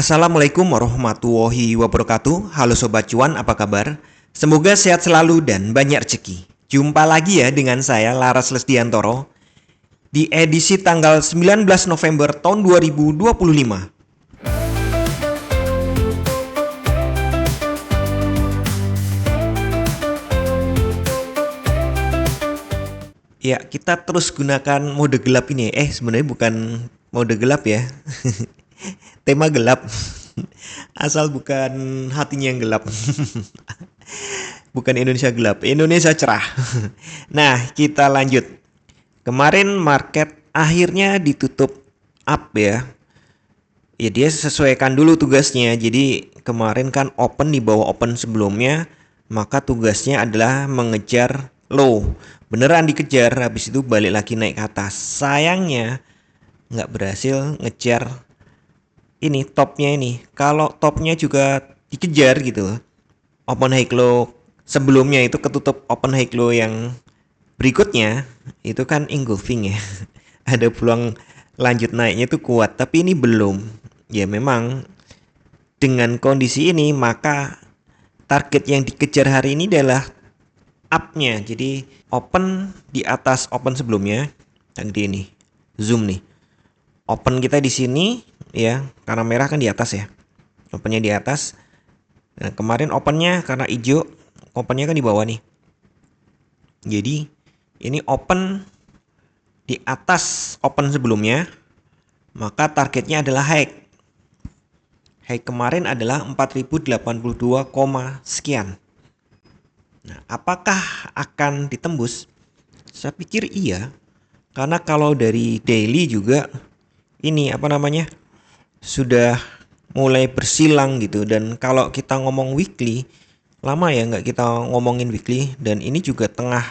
Assalamualaikum warahmatullahi wabarakatuh. Halo Sobat Cuan, apa kabar? Semoga sehat selalu dan banyak rezeki. Jumpa lagi ya dengan saya Laras Lesdiantoro di edisi tanggal 19 November tahun 2025. Ya, kita terus gunakan mode gelap ini. Sebenarnya bukan mode gelap ya. Tema gelap. Asal bukan hatinya yang gelap. Bukan Indonesia gelap, Indonesia cerah. Nah, kita lanjut. Kemarin market akhirnya ditutup up ya. Ya dia sesuaikan dulu tugasnya. Jadi kemarin kan open di bawah open sebelumnya, maka tugasnya adalah mengejar low. Beneran dikejar, habis itu balik lagi naik ke atas. Sayangnya nggak berhasil ngejar ini topnya ini. Kalau topnya juga dikejar gitu, open high low sebelumnya itu ketutup open high low yang berikutnya itu kan engulfing ya. Ada peluang lanjut naiknya itu kuat, tapi ini belum. Ya memang dengan kondisi ini maka target yang dikejar hari ini adalah up-nya. Jadi open di atas open sebelumnya. Tadi ini zoom nih. Open kita di sini ya, karena merah kan di atas ya. Opennya di atas. Nah, kemarin opennya karena hijau, opennya kan di bawah nih. Jadi ini open di atas open sebelumnya, maka targetnya adalah high. High kemarin adalah 4082, sekian. Nah, apakah akan ditembus? Saya pikir iya. Karena kalau dari daily juga ini sudah mulai bersilang gitu. Dan kalau kita ngomong weekly, lama ya nggak kita ngomongin weekly. Dan ini juga tengah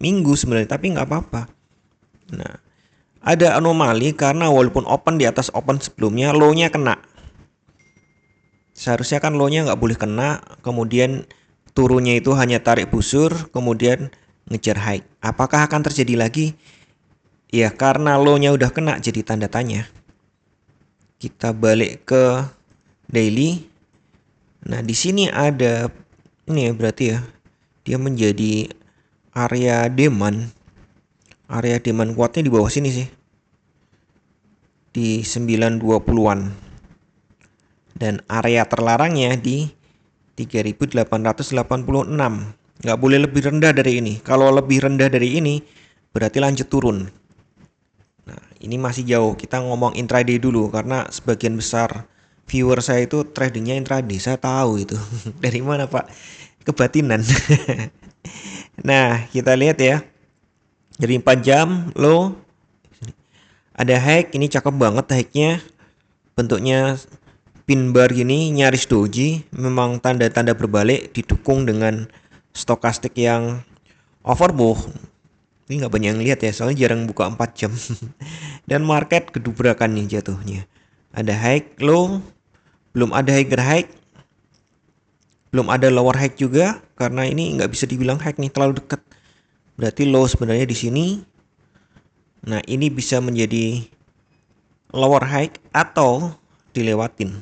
minggu sebenarnya, tapi nggak apa-apa. Nah, ada anomali karena walaupun open di atas open sebelumnya, low-nya kena. Seharusnya kan low-nya nggak boleh kena, kemudian turunnya itu hanya tarik busur, kemudian ngejar high. Apakah akan terjadi lagi? Ya karena low-nya udah kena, jadi tanda tanya. Kita balik ke daily. Nah di sini ada ini ya, berarti ya dia menjadi area demand. Area demand kuatnya di bawah sini sih, di 920-an. Dan area terlarangnya di 3886. Nggak boleh lebih rendah dari ini. Kalau lebih rendah dari ini berarti lanjut turun. Nah ini masih jauh. Kita ngomong intraday dulu, karena sebagian besar viewer saya itu tradingnya intraday. Saya tahu itu. Dari mana Pak? Kebatinan. Nah kita lihat ya. Jadi 4 jam low. Ada high. Ini cakep banget high-nya. Bentuknya pin bar gini, nyaris doji. Memang tanda-tanda berbalik, didukung dengan stokastik yang overbought. Ini nggak banyak yang lihat ya, soalnya jarang buka 4 jam. Dan market gedubrakan nih jatuhnya. Ada high, low, belum ada higher high, belum ada lower high juga, karena ini nggak bisa dibilang high nih, terlalu dekat. Berarti low sebenarnya di sini. Nah ini bisa menjadi lower high atau dilewatin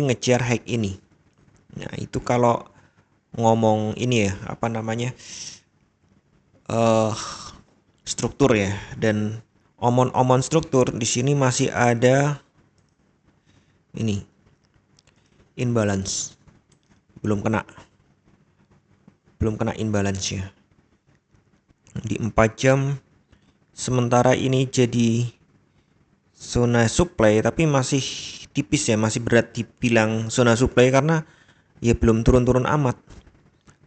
ngejar high ini. Nah itu kalau ngomong ini ya struktur ya. Dan omon struktur di sini masih ada ini imbalance, belum kena imbalance ya di 4 jam. Sementara ini jadi zona supply, tapi masih tipis ya, masih berat dibilang zona supply karena ya belum turun-turun amat.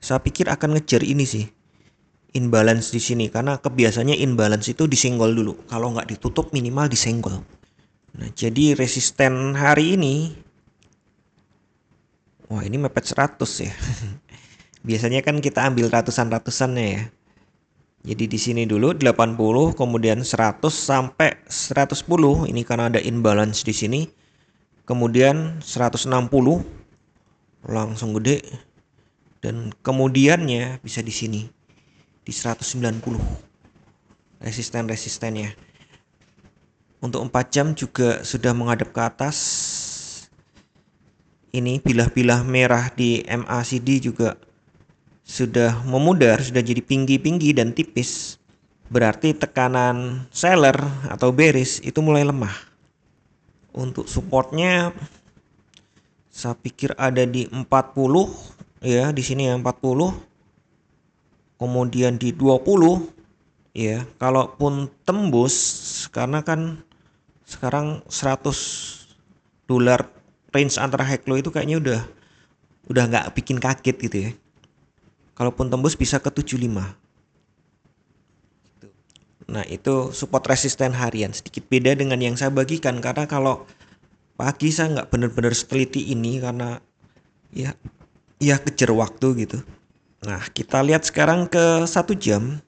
Saya pikir akan ngejar ini sih, imbalance di sini, karena kebiasaannya imbalance itu disenggol dulu. Kalau nggak ditutup minimal disenggol. Nah jadi resisten hari ini, wah ini mepet 100 ya. Biasanya kan kita ambil ratusan-ratusannya ya. Jadi di sini dulu 80, kemudian 100 sampai 110. Ini karena ada imbalance di sini. Kemudian 160 langsung gede, dan kemudiannya bisa di sini di 190 resistennya. Untuk 4 jam juga sudah menghadap ke atas. ini bilah-bilah merah di MACD juga sudah memudar, sudah jadi tinggi-tinggi dan tipis. Berarti tekanan seller atau bearish itu mulai lemah. Untuk supportnya saya pikir ada di 40 ya, di sini ya 40. Kemudian di 20 ya. Kalaupun tembus, karena kan sekarang 100 dolar range antara high low itu kayaknya udah nggak bikin kaget gitu ya. Kalaupun tembus bisa ke 75. Nah, itu support resisten harian. Sedikit beda dengan yang saya bagikan, karena kalau pagi saya nggak benar-benar teliti ini karena ya kejar waktu gitu. Nah, kita lihat sekarang ke 1 jam.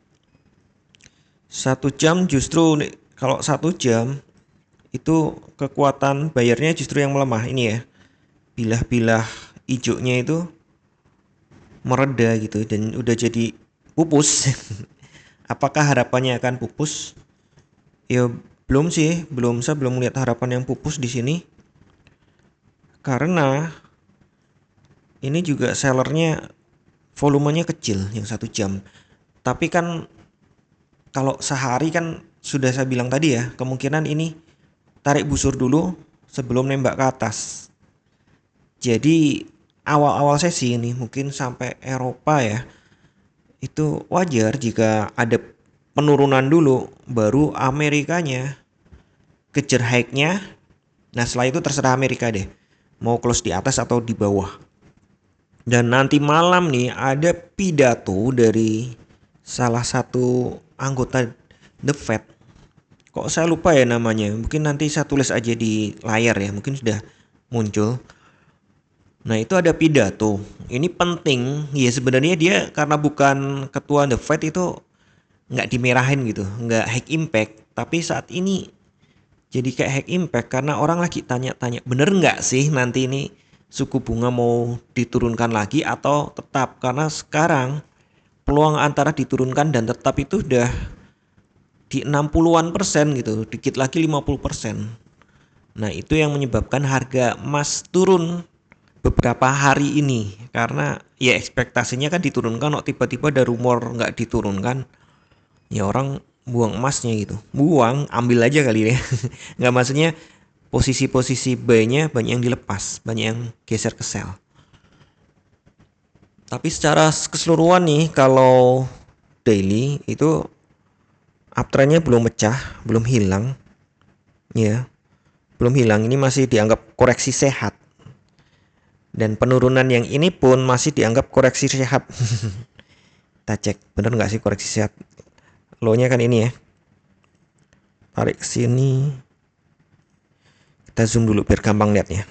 1 jam justru kalau 1 jam itu kekuatan bayarnya justru yang melemah ini ya. Bilah-bilah hijaunya itu mereda gitu dan udah jadi pupus. Apakah harapannya akan pupus? Ya belum sih, saya belum melihat harapan yang pupus di sini. Karena ini juga sellernya volumenya kecil yang 1 jam. Tapi kan kalau sehari kan sudah saya bilang tadi ya, kemungkinan ini tarik busur dulu sebelum nembak ke atas. Jadi awal-awal sesi ini mungkin sampai Eropa ya, itu wajar jika ada penurunan dulu, baru Amerikanya kejar high-nya. Nah setelah itu terserah Amerika deh, mau close di atas atau di bawah. Dan nanti malam nih ada pidato dari salah satu anggota The Fed. Kok saya lupa ya namanya, mungkin nanti saya tulis aja di layar ya, mungkin sudah muncul. Nah itu ada pidato, ini penting ya sebenarnya. Dia karena bukan ketua The Fed itu nggak dimerahin gitu, nggak high impact. Tapi saat ini jadi kayak high impact karena orang lagi tanya-tanya, bener nggak sih nanti ini suku bunga mau diturunkan lagi atau tetap. Karena sekarang peluang antara diturunkan dan tetap itu udah di 60-an% gitu, dikit lagi 50%. Nah itu yang menyebabkan harga emas turun beberapa hari ini, karena ya ekspektasinya kan diturunkan, kok tiba-tiba ada rumor nggak diturunkan, ya orang buang emasnya gitu. Buang, ambil aja kali ya. Nggak, maksudnya posisi-posisi buy-nya banyak yang dilepas, banyak yang geser ke sell. Tapi secara keseluruhan nih, kalau daily itu uptrendnya belum pecah, belum hilang ya, belum hilang. Ini masih dianggap koreksi sehat. Dan penurunan yang ini pun masih dianggap koreksi sehat. Kita cek bener nggak sih koreksi sehat. Low-nya kan ini ya. Tarik ke sini. Kita zoom dulu biar gampang lihatnya.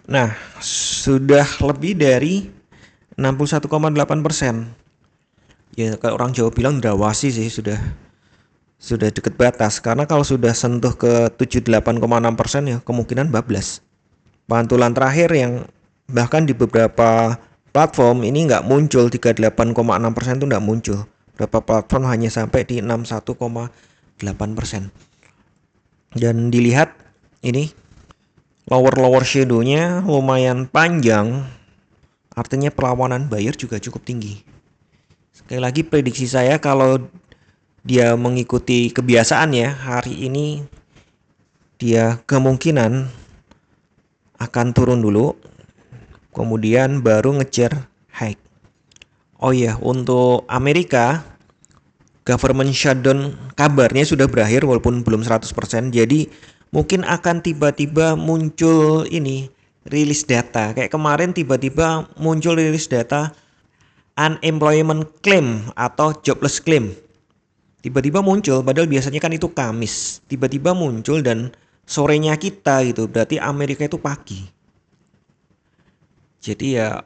Nah, sudah lebih dari 61,8%. Ya kalau orang Jawa bilang drawasi sih, sudah deket batas. Karena kalau sudah sentuh ke 78,6% ya kemungkinan bablas. Pantulan terakhir yang bahkan di beberapa platform ini nggak muncul, 38,6% itu nggak muncul. Beberapa platform hanya sampai di 61,8%. Dan dilihat ini lower shadow-nya lumayan panjang, artinya perlawanan buyer juga cukup tinggi. Sekali lagi prediksi saya, kalau dia mengikuti kebiasaan ya, hari ini dia kemungkinan akan turun dulu, kemudian baru ngejar high. Oh iya, untuk Amerika government shutdown kabarnya sudah berakhir walaupun belum 100%. Jadi mungkin akan tiba-tiba muncul ini rilis data. Kayak kemarin tiba-tiba muncul rilis data unemployment claim atau jobless claim. Tiba-tiba muncul, padahal biasanya kan itu Kamis. Tiba-tiba muncul dan sorenya kita gitu, berarti Amerika itu pagi. Jadi ya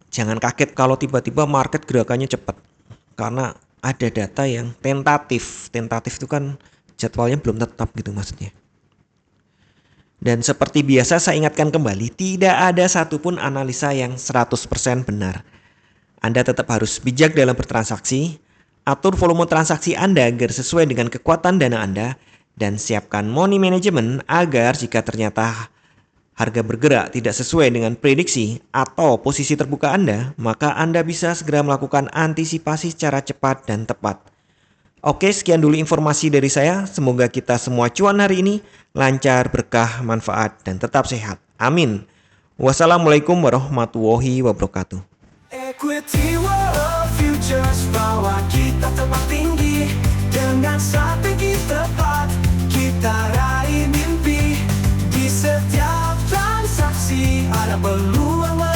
jangan kaget kalau tiba-tiba market gerakannya cepat, karena ada data yang tentatif. Tentatif itu kan jadwalnya belum tetap gitu maksudnya. Dan seperti biasa saya ingatkan kembali, tidak ada satupun analisa yang 100% benar. Anda tetap harus bijak dalam bertransaksi, atur volume transaksi Anda agar sesuai dengan kekuatan dana Anda, dan siapkan money management agar jika ternyata harga bergerak tidak sesuai dengan prediksi atau posisi terbuka Anda, maka Anda bisa segera melakukan antisipasi secara cepat dan tepat. Oke, sekian dulu informasi dari saya. Semoga kita semua cuan hari ini, lancar, berkah, manfaat, dan tetap sehat. Amin. Wassalamualaikum warahmatullahi wabarakatuh. Equity World Futures bawa kita terbang tinggi. Dengan strategi tepat kita raih mimpi. Di setiap transaksi ada peluang.